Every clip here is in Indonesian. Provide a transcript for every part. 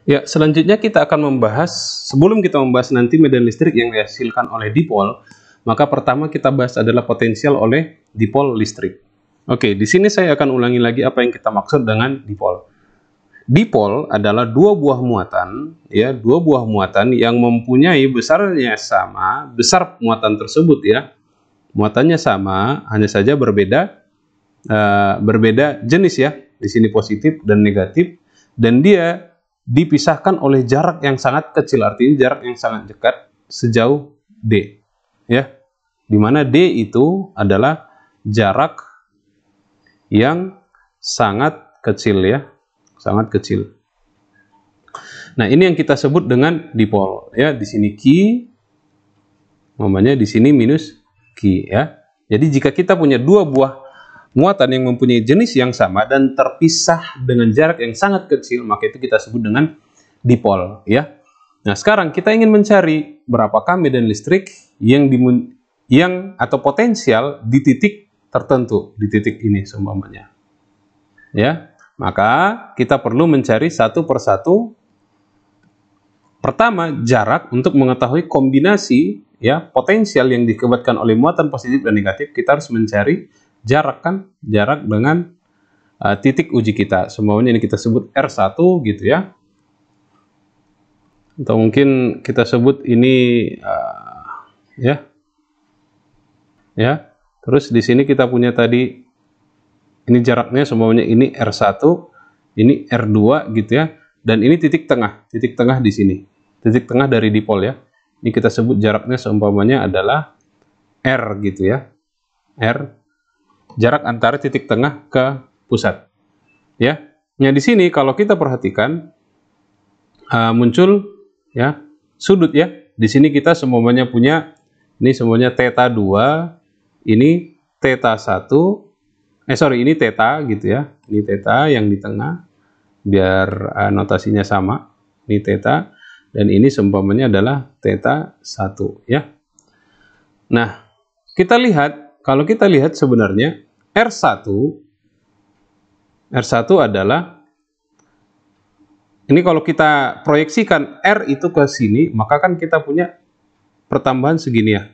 Ya, selanjutnya kita akan membahas, sebelum kita membahas nanti medan listrik yang dihasilkan oleh dipol, maka pertama kita bahas adalah potensial oleh dipol listrik. Oke, di sini saya akan ulangi lagi apa yang kita maksud dengan dipol. Dipol adalah dua buah muatan, ya, dua buah muatan yang mempunyai besarnya sama, besar muatan tersebut ya, muatannya sama, hanya saja berbeda jenis ya. Di sini positif dan negatif, dan dia dipisahkan oleh jarak yang sangat kecil, artinya jarak yang sangat dekat sejauh D, ya, dimana D itu adalah jarak yang sangat kecil ya, sangat kecil. Nah, ini yang kita sebut dengan dipol ya. Di sini Q, namanya di sini minus Q ya. Jadi jika kita punya dua buah muatan yang mempunyai jenis yang sama dan terpisah dengan jarak yang sangat kecil, maka itu kita sebut dengan dipol ya. Nah, sekarang kita ingin mencari berapakah medan listrik yang atau potensial di titik tertentu, di titik ini seumpamanya. Ya, maka kita perlu mencari satu persatu. Pertama, jarak. Untuk mengetahui kombinasi ya potensial yang diakibatkan oleh muatan positif dan negatif, kita harus mencari jarak, kan, jarak dengan titik uji kita. Semuanya ini kita sebut R1 gitu ya, atau mungkin kita sebut ini ya. Terus di sini kita punya tadi ini jaraknya semuanya, ini R1, ini R2 gitu ya, dan ini titik tengah di sini, titik tengah dari dipol ya. Ini kita sebut jaraknya seumpamanya adalah R gitu ya, R, jarak antara titik tengah ke pusat ya. Nah, di sini kalau kita perhatikan muncul ya sudut ya. Di sini kita semuanya punya ini semuanya θ2, ini θ1, ini θ gitu ya. Ini θ yang di tengah biar notasinya sama. Ini θ dan ini seumpamanya adalah θ1 ya. Nah, kita lihat, kalau kita lihat sebenarnya R1 adalah, ini kalau kita proyeksikan R itu ke sini, maka kan kita punya pertambahan segini ya.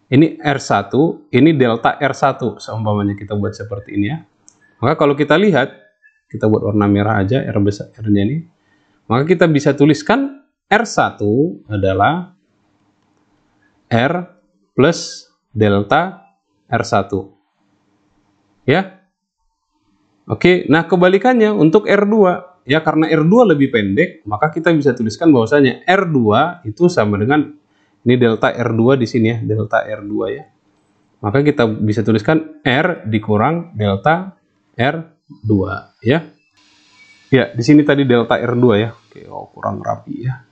Ini R1, ini delta R1, seumpamanya kita buat seperti ini ya. Maka kalau kita lihat, kita buat warna merah aja, R besar, R-nya ini. Maka kita bisa tuliskan R1 adalah R plus delta R1. Ya. Oke, nah kebalikannya untuk R2 ya, karena R2 lebih pendek, maka kita bisa tuliskan bahwasanya R2 itu sama dengan ini delta R2 di sini ya, delta R2 ya. Maka kita bisa tuliskan R dikurang delta R2 ya. Ya, di sini tadi delta R2 ya. Oke, kurang rapi ya.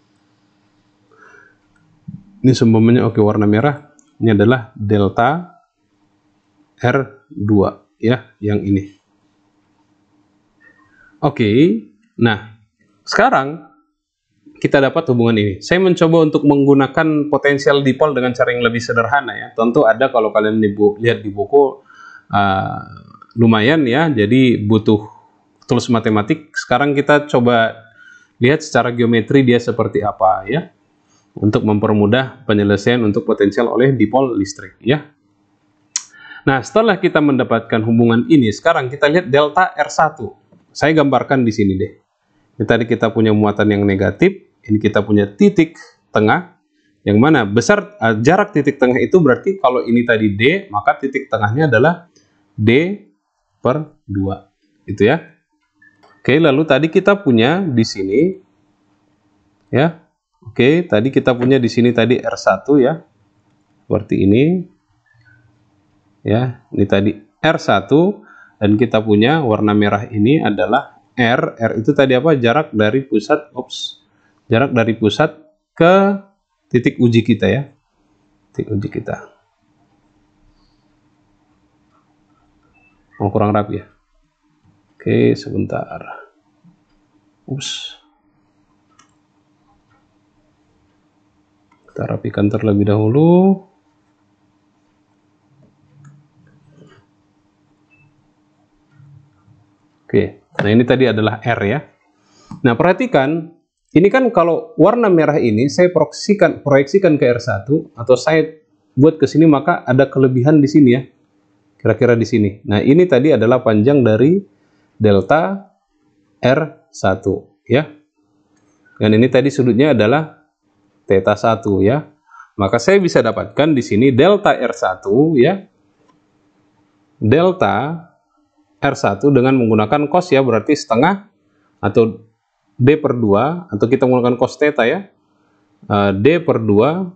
Ini seumpamanya oke warna merah. Ini adalah delta R2 ya, yang ini. Oke, nah sekarang kita dapat hubungan ini. Saya mencoba untuk menggunakan potensial dipol dengan cara yang lebih sederhana ya. Tentu ada, kalau kalian lihat di buku lumayan ya, jadi butuh tools matematik. Sekarang kita coba lihat secara geometri dia seperti apa ya, untuk mempermudah penyelesaian untuk potensial oleh dipol listrik ya. Nah, setelah kita mendapatkan hubungan ini, sekarang kita lihat delta R1. Saya gambarkan di sini deh. Ini tadi kita punya muatan yang negatif, ini kita punya titik tengah, yang mana besar jarak titik tengah itu berarti kalau ini tadi D, maka titik tengahnya adalah D/2, itu ya. Oke, lalu tadi kita punya di sini ya. Oke, tadi kita punya di sini tadi R1 ya. Seperti ini. Ya, ini tadi R1 dan kita punya warna merah ini adalah R. R itu tadi apa? Jarak dari pusat, jarak dari pusat ke titik uji kita ya. Titik uji kita. Oh, kurang rapi ya. Oke, sebentar. Kita rapikan terlebih dahulu. Oke, nah ini tadi adalah R ya. Nah, perhatikan Ini kan kalau warna merah ini saya proyeksikan ke R1 atau saya buat ke sini, maka ada kelebihan di sini ya. Kira-kira di sini. Nah, ini tadi adalah panjang dari delta R1 ya. Dan ini tadi sudutnya adalah theta 1 ya. Maka saya bisa dapatkan di sini delta R1 ya. Delta R1 dengan menggunakan cos ya, berarti setengah atau D per 2, atau kita menggunakan cos theta ya, D per 2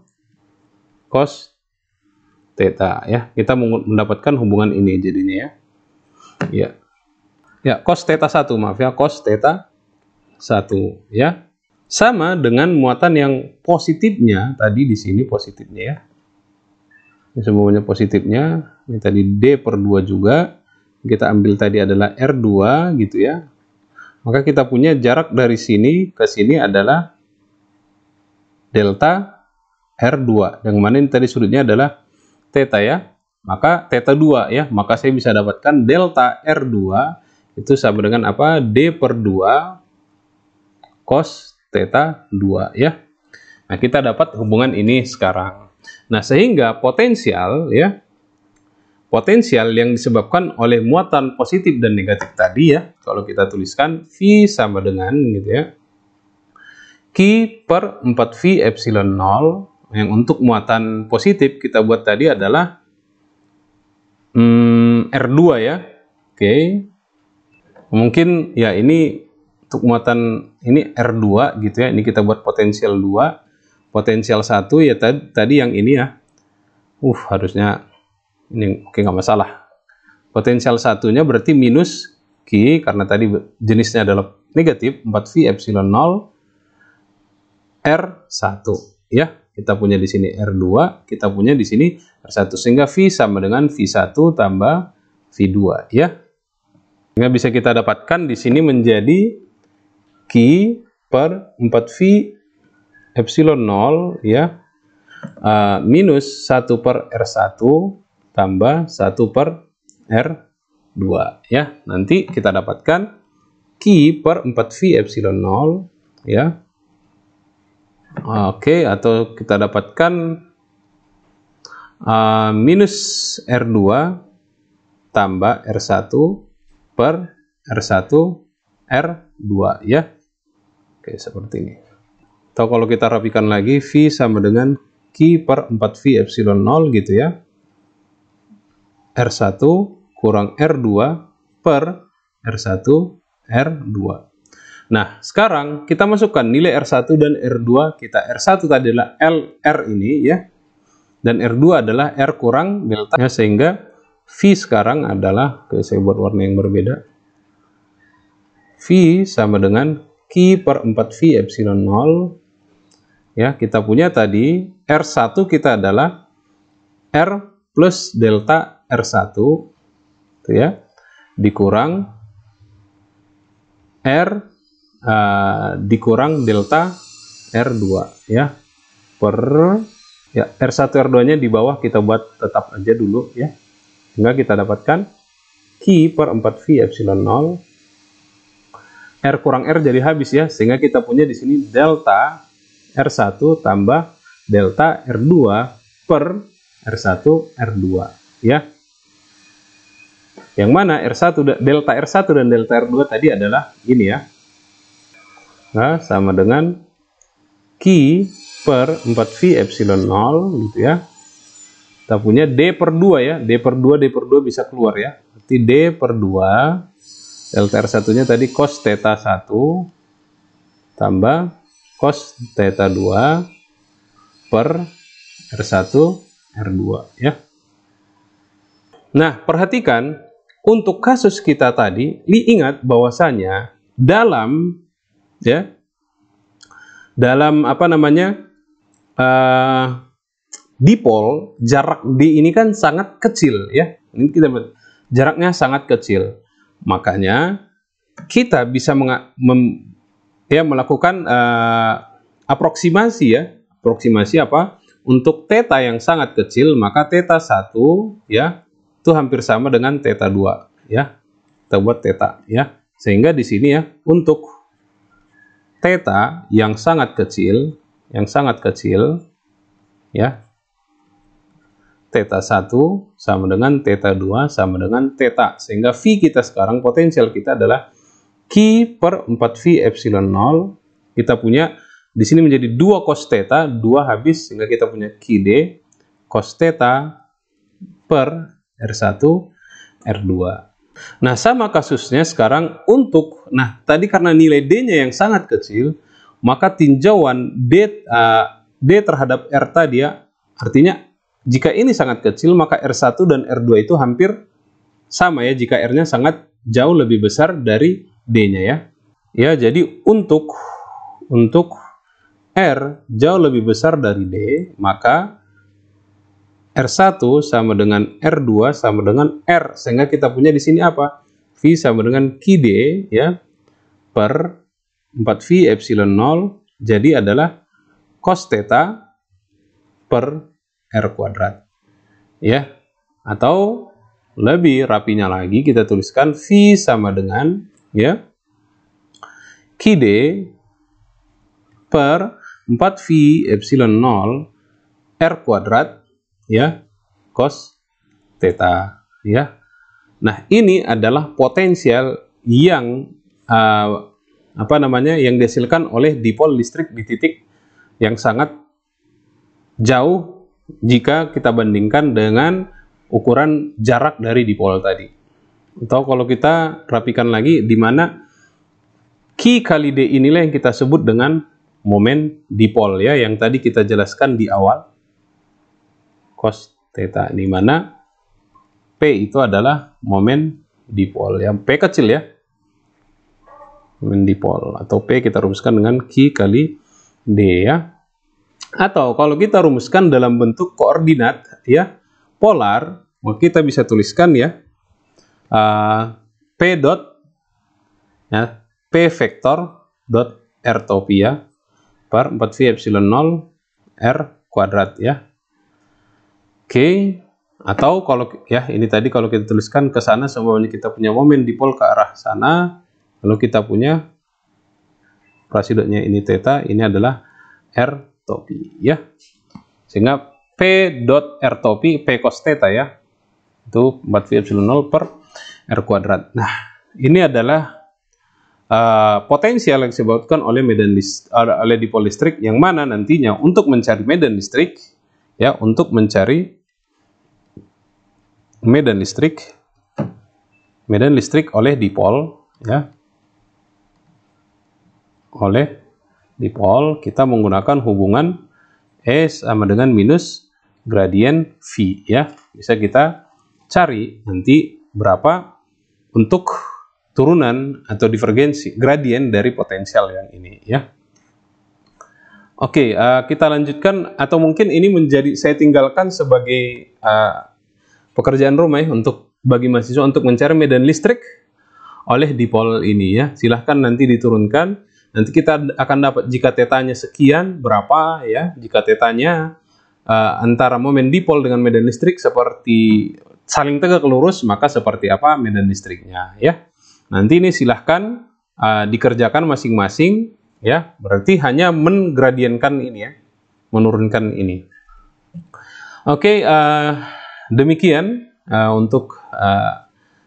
cos theta ya. Kita mendapatkan hubungan ini jadinya ya. Ya, cos theta 1, maaf ya, cos theta 1 ya. Sama dengan muatan yang positifnya tadi di sini positifnya ya. Ini semuanya positifnya. Ini tadi D per 2 juga. Kita ambil tadi adalah R2 gitu ya. Maka kita punya jarak dari sini ke sini adalah delta R2, yang mana ini tadi sudutnya adalah theta ya. Maka theta 2 ya. Maka saya bisa dapatkan delta R2 itu sama dengan apa? D per 2 cos theta 2 ya. Nah, kita dapat hubungan ini sekarang. Nah, sehingga potensial ya, potensial yang disebabkan oleh muatan positif dan negatif tadi ya, kalau kita tuliskan V sama dengan gitu ya, Q per 4V epsilon 0, yang untuk muatan positif kita buat tadi adalah R2 ya. Oke. Mungkin ya ini untuk muatan ini R2 gitu ya, ini kita buat potensial 2, potensial 1 ya tadi yang ini ya. Harusnya ini oke, nggak masalah. Potensial satunya berarti minus Q, karena tadi jenisnya adalah negatif, 4V epsilon 0 R1 ya. Kita punya di sini R2, kita punya di sini R1, sehingga V sama dengan V1 tambah V2 ya. Sehingga bisa kita dapatkan di sini menjadi Q per 4V epsilon 0 ya, minus 1 per R1 tambah 1 per R2 ya. Nanti kita dapatkan Q per 4V epsilon 0 ya. Oke, atau kita dapatkan minus R2 tambah R1 per R1 R2 ya. Oke, seperti ini. Atau kalau kita rapikan lagi, V sama dengan Q per 4V epsilon 0 gitu ya. R1 kurang R2 per R1 R2. Nah, sekarang kita masukkan nilai R1 dan R2. Kita R1 tadi adalah R ini ya. Dan R2 adalah R kurang delta ya, sehingga V sekarang adalah, oke, saya buat warna yang berbeda. V sama dengan Q per 4V epsilon 0 ya. Kita punya tadi R1 kita adalah R plus delta R1 itu ya, dikurang R dikurang delta R2 ya, per ya, R1 R2 nya di bawah kita buat tetap aja dulu ya, sehingga kita dapatkan Q per 4V epsilon 0, R kurang R jadi habis ya, sehingga kita punya di sini delta R1 tambah delta R2 per R1 R2 ya. Yang mana delta R1 dan delta R2 tadi adalah ini ya. Nah, sama dengan Q per 4V epsilon 0 gitu ya. Kita punya D per 2 ya. D per 2 bisa keluar ya. Berarti D per 2 delta R1 nya tadi cos theta 1 tambah cos theta 2 per R1 R2 ya. Nah, perhatikan untuk kasus kita tadi, ingat bahwasanya dalam apa namanya, dipol, jarak D ini kan sangat kecil ya. Ini kita jaraknya sangat kecil. Makanya kita bisa melakukan aproksimasi ya. Aproksimasi apa? Untuk theta yang sangat kecil, maka theta 1 ya itu hampir sama dengan theta 2 ya. Kita buat theta ya. Sehingga di sini ya, untuk theta yang sangat kecil, ya. Theta 1 sama dengan theta 2 sama dengan theta. Sehingga V kita sekarang, potensial kita adalah Q per 4V epsilon 0. Kita punya di sini menjadi 2 cos theta, 2 habis, sehingga kita punya QD cos theta per R1 R2. Nah, sama kasusnya sekarang untuk, nah tadi karena nilai D-nya yang sangat kecil, maka tinjauan D terhadap R tadi ya, artinya jika ini sangat kecil, maka R1 dan R2 itu hampir sama ya, jika R-nya sangat jauh lebih besar dari D-nya ya. Ya, jadi untuk R jauh lebih besar dari D, maka R1 sama dengan R2 sama dengan R, sehingga kita punya di sini apa? V sama dengan QD ya per 4V epsilon 0, jadi adalah cos theta per R kuadrat. Ya. Atau lebih rapinya lagi kita tuliskan V sama dengan ya QD per 4V epsilon 0 R kuadrat ya cos theta ya. Nah, ini adalah potensial yang yang dihasilkan oleh dipol listrik di titik yang sangat jauh jika kita bandingkan dengan ukuran jarak dari dipol tadi. Atau kalau kita rapikan lagi, di mana Q kali D inilah yang kita sebut dengan momen dipol ya, yang tadi kita jelaskan di awal. Cos theta, di mana P itu adalah momen dipol ya, P kecil ya, momen dipol, atau P kita rumuskan dengan Q kali D ya. Atau kalau kita rumuskan dalam bentuk koordinat ya, polar, maka kita bisa tuliskan ya P dot ya, P vektor dot R topi ya per 4V epsilon 0 R kuadrat ya. Oke, atau kalau ya ini tadi kalau kita tuliskan ke sana, semuanya kita punya momen dipol ke arah sana, lalu kita punya operasi dotnya ini theta, ini adalah R topi ya, sehingga P dot R topi P cos theta ya, itu 4V epsilon 0 per R kuadrat. Nah, ini adalah potensial yang disebabkan oleh oleh dipol listrik, yang mana nantinya untuk mencari medan listrik ya, untuk mencari medan listrik oleh dipol ya, oleh dipol, kita menggunakan hubungan E sama dengan minus gradien V ya. Bisa kita cari nanti berapa untuk turunan atau divergensi gradien dari potensial yang ini ya. Oke, kita lanjutkan, atau mungkin ini menjadi saya tinggalkan sebagai pekerjaan rumah ya, untuk bagi mahasiswa untuk mencari medan listrik oleh dipol ini ya. Silahkan nanti diturunkan, nanti kita akan dapat jika tetanya sekian berapa ya, jika tetanya antara momen dipol dengan medan listrik seperti saling tegak lurus, maka seperti apa medan listriknya ya. Nanti ini silahkan dikerjakan masing-masing ya, berarti hanya menggradienkan ini ya, menurunkan ini. Oke, demikian untuk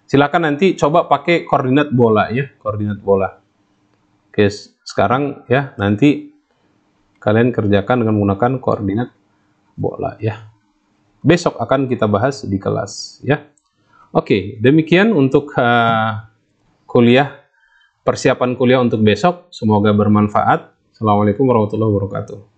silakan nanti coba pakai koordinat bola ya, koordinat bola. Oke, sekarang ya nanti kalian kerjakan dengan menggunakan koordinat bola ya. Besok akan kita bahas di kelas ya. Oke, demikian untuk persiapan kuliah untuk besok. Semoga bermanfaat. Assalamualaikum warahmatullahi wabarakatuh.